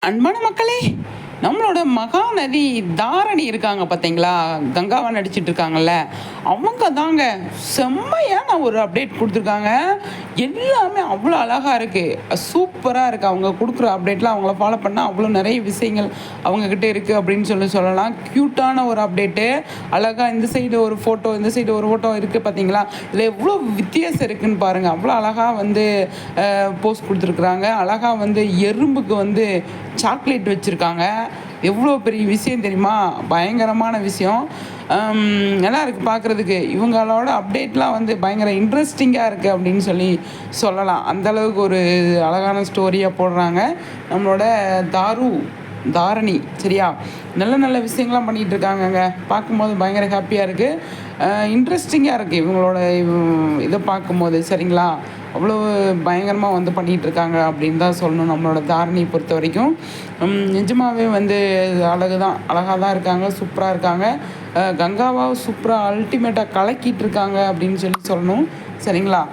அன்பான மக்களே, நம்மளோட மகாநதி தாரணி இருக்காங்க பார்த்தீங்களா? கங்காவா நடிச்சிட்டு இருக்காங்கல்ல, அவங்க தாங்க செம்மையான ஒரு அப்டேட் குடுத்துருக்காங்க. எல்லாமே அவ்வளோ அழகா இருக்கு. சூப்பரா இருக்கு. அவங்க குடுக்குற அப்டேட்லாம் அவங்கள ஃபாலோ பண்ணா அவ்வளோ நெறைய விஷயங்கள் அவங்ககிட்ட இருக்கு அப்படின்னு சொல்லலாம். க்யூட்டான ஒரு அப்டேட்டு. அழகா இந்த சைடு ஒரு ஃபோட்டோ, இந்த சைடு ஒரு ஃபோட்டோ இருக்கு பார்த்தீங்களா? இதில எவ்வளோ வித்தியாசம் இருக்குன்னு பாருங்க. அவ்வளோ அழகா வந்து போஸ் குடுத்துருக்குறாங்க. அழகா வந்து எறும்புக்கு வந்து சாக்லேட் வச்சுருக்காங்க. எவ்வளோ பெரிய விஷயம் தெரியுமா? பயங்கரமான விஷயம். நல்லா இருக்குது பார்க்குறதுக்கு. இவங்களோட அப்டேட்லாம் வந்து பயங்கர இன்ட்ரெஸ்டிங்காக இருக்குது அப்படின்னு சொல்லலாம். அந்தளவுக்கு ஒரு அழகான ஸ்டோரியாக போடுறாங்க. நம்மளோட தாரணி சரியா? நல்ல நல்ல விஷயங்கள்லாம் பண்ணிகிட்டு இருக்காங்கங்க. பார்க்கும்போது பயங்கர ஹாப்பியாக இருக்குது. இன்ட்ரெஸ்டிங்காக இருக்குது இவங்களோட இதை பார்க்கும்போது சரிங்களா? அவ்வளோ பயங்கரமாக வந்து பண்ணிகிட்ருக்காங்க அப்படின்னு தான் சொல்லணும். நம்மளோட தாரணியை பொறுத்த வரைக்கும் நிஜமாகவே வந்து அழகாக தான் இருக்காங்க. சூப்பராக இருக்காங்க. கங்காவாக சூப்பராக அல்டிமேட்டாக கலக்கிட்டு இருக்காங்க அப்படின்னு சொல்லணும் சரிங்களா?